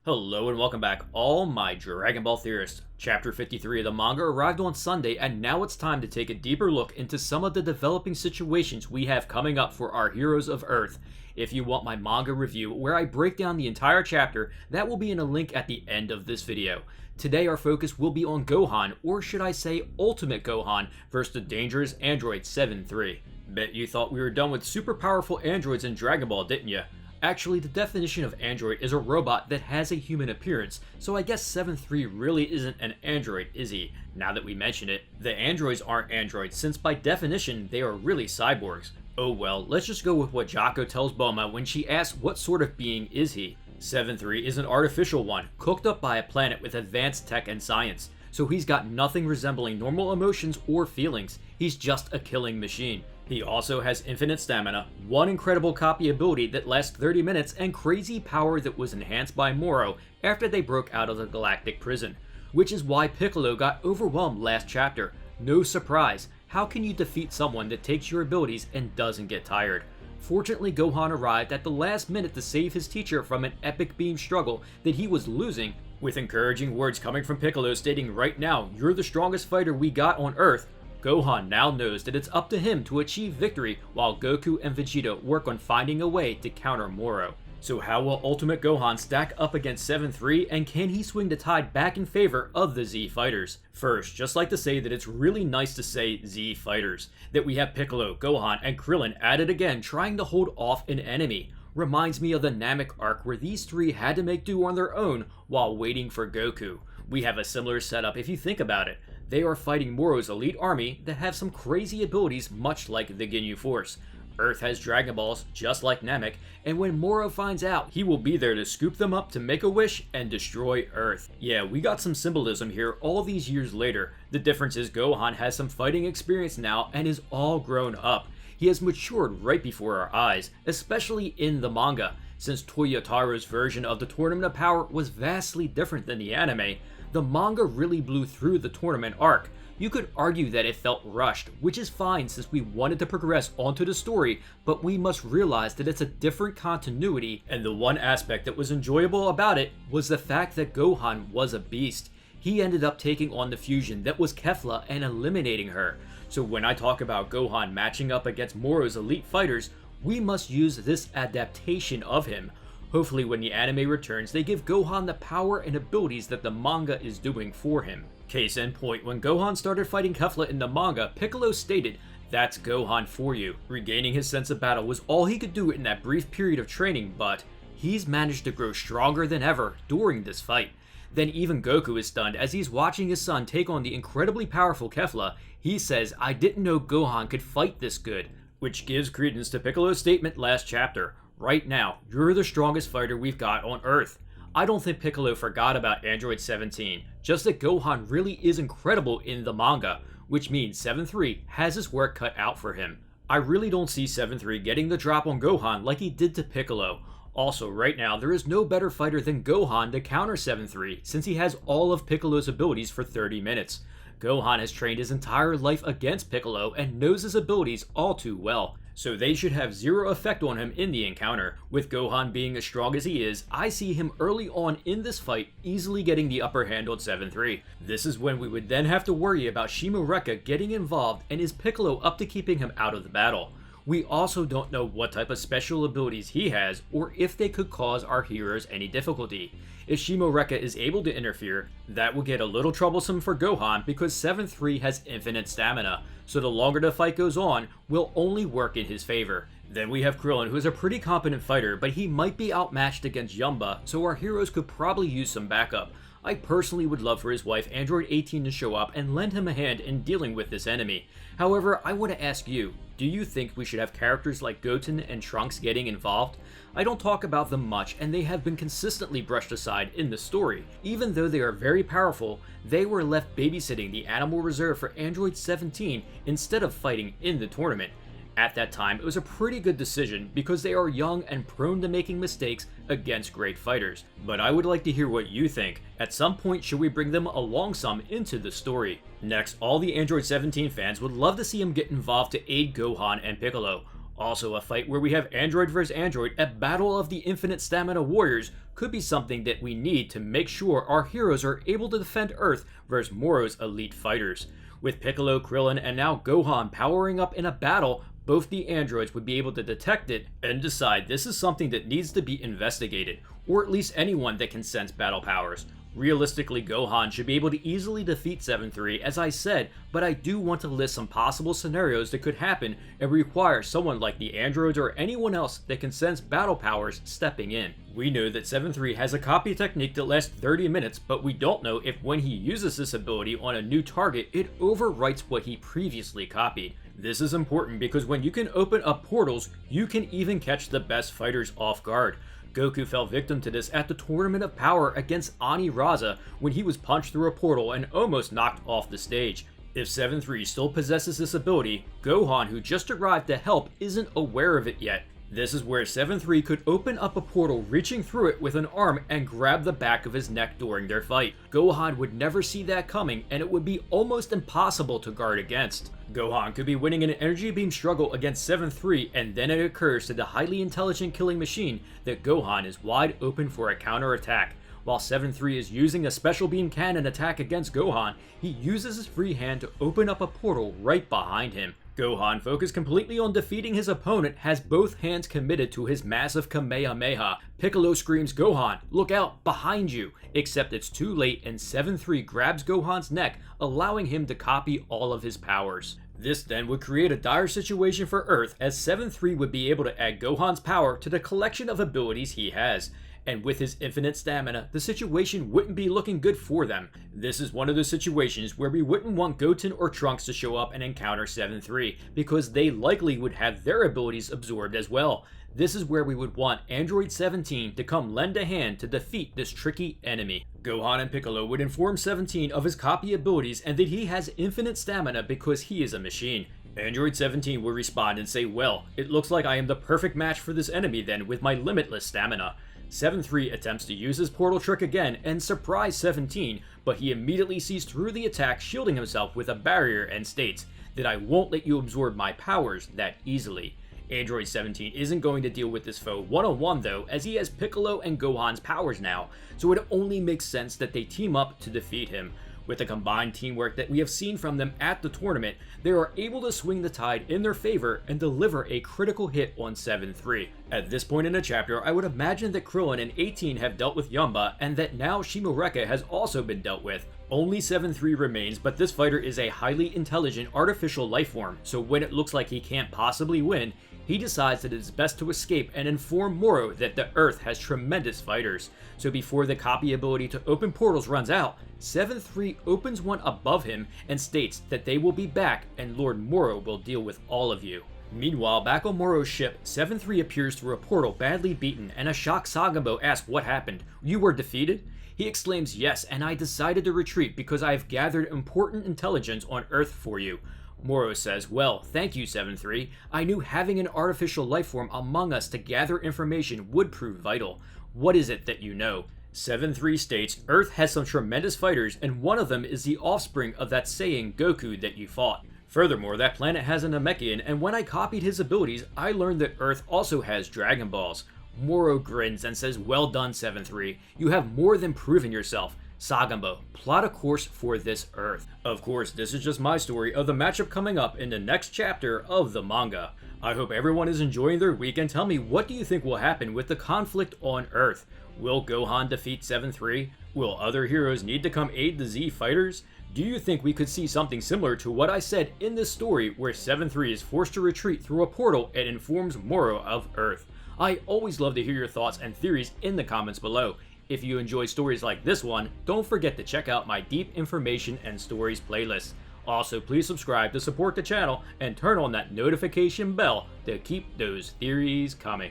Hello and welcome back, all my Dragon Ball theorists. Chapter 53 of the manga arrived on Sunday, and now it's time to take a deeper look into some of the developing situations we have coming up for our heroes of Earth. If you want my manga review, where I break down the entire chapter, that will be in a link at the end of this video. Today our focus will be on Gohan, or should I say Ultimate Gohan, versus the dangerous android Seventhree. Bet you thought we were done with super powerful androids in Dragon Ball, didn't ya? Actually, the definition of android is a robot that has a human appearance, so I guess Seventhree really isn't an android, is he? Now that we mention it, the androids aren't androids since by definition they are really cyborgs. Oh well, let's just go with what Jocko tells Bulma when she asks what sort of being is he. Seventhree is an artificial one, cooked up by a planet with advanced tech and science, so he's got nothing resembling normal emotions or feelings, he's just a killing machine. He also has infinite stamina, one incredible copy ability that lasts 30 minutes, and crazy power that was enhanced by Moro after they broke out of the Galactic Prison. Which is why Piccolo got overwhelmed last chapter. No surprise, how can you defeat someone that takes your abilities and doesn't get tired? Fortunately, Gohan arrived at the last minute to save his teacher from an epic beam struggle that he was losing, with encouraging words coming from Piccolo stating, "Right now, you're the strongest fighter we got on Earth." Gohan now knows that it's up to him to achieve victory while Goku and Vegeta work on finding a way to counter Moro. So how will Ultimate Gohan stack up against Seventhree, and can he swing the tide back in favor of the Z Fighters? First, just like to say that it's really nice to say Z Fighters, that we have Piccolo, Gohan, and Crillon at it again trying to hold off an enemy. Reminds me of the Namek arc where these three had to make do on their own while waiting for Goku. We have a similar setup if you think about it. They are fighting Moro's elite army that have some crazy abilities much like the Ginyu Force. Earth has Dragon Balls just like Namek, and when Moro finds out, he will be there to scoop them up to make a wish and destroy Earth. Yeah, we got some symbolism here all these years later. The difference is Gohan has some fighting experience now and is all grown up. He has matured right before our eyes, especially in the manga. Since Toyotaro's version of the Tournament of Power was vastly different than the anime, the manga really blew through the tournament arc. You could argue that it felt rushed, which is fine since we wanted to progress onto the story, but we must realize that it's a different continuity, and the one aspect that was enjoyable about it was the fact that Gohan was a beast. He ended up taking on the fusion that was Kefla and eliminating her. So when I talk about Gohan matching up against Moro's elite fighters, we must use this adaptation of him. Hopefully when the anime returns, they give Gohan the power and abilities that the manga is doing for him. Case in point, when Gohan started fighting Kefla in the manga, Piccolo stated, "That's Gohan for you." Regaining his sense of battle was all he could do in that brief period of training, but he's managed to grow stronger than ever during this fight. Then even Goku is stunned as he's watching his son take on the incredibly powerful Kefla. He says, "I didn't know Gohan could fight this good," which gives credence to Piccolo's statement last chapter. Right now, you're the strongest fighter we've got on Earth. I don't think Piccolo forgot about Android 17, just that Gohan really is incredible in the manga, which means Seventhree has his work cut out for him. I really don't see Seventhree getting the drop on Gohan like he did to Piccolo. Also, right now, there is no better fighter than Gohan to counter Seventhree, since he has all of Piccolo's abilities for 30 minutes. Gohan has trained his entire life against Piccolo and knows his abilities all too well, so they should have zero effect on him in the encounter. With Gohan being as strong as he is, I see him early on in this fight easily getting the upper hand on Seventhree. This is when we would then have to worry about Shimureka getting involved, and is Piccolo up to keeping him out of the battle? We also don't know what type of special abilities he has, or if they could cause our heroes any difficulty. If Shimureka is able to interfere, that will get a little troublesome for Gohan because Seventhree has infinite stamina, so the longer the fight goes on, will only work in his favor. Then we have Crillon, who is a pretty competent fighter, but he might be outmatched against Yumba, so our heroes could probably use some backup. I personally would love for his wife Android 18 to show up and lend him a hand in dealing with this enemy. However, I want to ask you, do you think we should have characters like Goten and Trunks getting involved? I don't talk about them much, and they have been consistently brushed aside in the story. Even though they are very powerful, they were left babysitting the animal reserve for Android 17 instead of fighting in the tournament. At that time, it was a pretty good decision because they are young and prone to making mistakes against great fighters. But I would like to hear what you think. At some point, should we bring them along some into the story? Next, all the Android 17 fans would love to see him get involved to aid Gohan and Piccolo. Also, a fight where we have android vs android at Battle of the Infinite Stamina Warriors could be something that we need to make sure our heroes are able to defend Earth versus Moro's elite fighters. With Piccolo, Crillon, and now Gohan powering up in a battle, both the androids would be able to detect it and decide this is something that needs to be investigated, or at least anyone that can sense battle powers. Realistically, Gohan should be able to easily defeat Seventhree, as I said, but I do want to list some possible scenarios that could happen and require someone like the androids or anyone else that can sense battle powers stepping in. We know that Seventhree has a copy technique that lasts 30 minutes, but we don't know if when he uses this ability on a new target, it overwrites what he previously copied. This is important because when you can open up portals, you can even catch the best fighters off guard. Goku fell victim to this at the Tournament of Power against Ani Raza when he was punched through a portal and almost knocked off the stage. If Seventhree still possesses this ability, Gohan, who just arrived to help, isn't aware of it yet. This is where Seventhree could open up a portal reaching through it with an arm and grab the back of his neck during their fight. Gohan would never see that coming and it would be almost impossible to guard against. Gohan could be winning an energy beam struggle against Seventhree and then it occurs to the highly intelligent killing machine that Gohan is wide open for a counterattack. While Seventhree is using a special beam cannon attack against Gohan, he uses his free hand to open up a portal right behind him. Gohan, focused completely on defeating his opponent, has both hands committed to his massive Kamehameha. Piccolo screams, "Gohan, look out, behind you!" Except it's too late and Seventhree grabs Gohan's neck, allowing him to copy all of his powers. This then would create a dire situation for Earth, as Seventhree would be able to add Gohan's power to the collection of abilities he has. And with his infinite stamina, the situation wouldn't be looking good for them. This is one of those situations where we wouldn't want Goten or Trunks to show up and encounter Seventhree, because they likely would have their abilities absorbed as well. This is where we would want Android 17 to come lend a hand to defeat this tricky enemy. Gohan and Piccolo would inform 17 of his copy abilities and that he has infinite stamina because he is a machine. Android 17 would respond and say, "Well, it looks like I am the perfect match for this enemy then with my limitless stamina." Seventhree attempts to use his portal trick again and surprise 17, but he immediately sees through the attack, shielding himself with a barrier and states that I won't let you absorb my powers that easily. Android 17 isn't going to deal with this foe one-on-one though, as he has Piccolo and Gohan's powers now, so it only makes sense that they team up to defeat him. With the combined teamwork that we have seen from them at the tournament, they are able to swing the tide in their favor and deliver a critical hit on 7-3. At this point in the chapter, I would imagine that Crillon and 18 have dealt with Yamba, and that now Shimoreka has also been dealt with. Only 7-3 remains, but this fighter is a highly intelligent artificial lifeform, so when it looks like he can't possibly win, he decides that it is best to escape and inform Moro that the Earth has tremendous fighters. So before the copy ability to open portals runs out, 7-3 opens one above him and states that they will be back and Lord Moro will deal with all of you. Meanwhile, back on Moro's ship, 7-3 appears through a portal badly beaten and a shocked Sagambo asks what happened. "You were defeated?" He exclaims, "Yes, and I decided to retreat because I have gathered important intelligence on Earth for you." Moro says, "Well, thank you, 7-3. I knew having an artificial lifeform among us to gather information would prove vital. What is it that you know?" 7-3 states, "Earth has some tremendous fighters, and one of them is the offspring of that saying Goku that you fought. Furthermore, that planet has a Namekian, and when I copied his abilities, I learned that Earth also has Dragon Balls." Moro grins and says, "Well done, 7-3. You have more than proven yourself. Sagambo, plot a course for this Earth." Of course, this is just my story of the matchup coming up in the next chapter of the manga. I hope everyone is enjoying their week, and tell me, what do you think will happen with the conflict on Earth? Will Gohan defeat 7-3? Will other heroes need to come aid the Z fighters? Do you think we could see something similar to what I said in this story, where 7-3 is forced to retreat through a portal and informs Moro of Earth? I always love to hear your thoughts and theories in the comments below. If you enjoy stories like this one, don't forget to check out my Deep Information and Stories playlist. Also, please subscribe to support the channel and turn on that notification bell to keep those theories coming.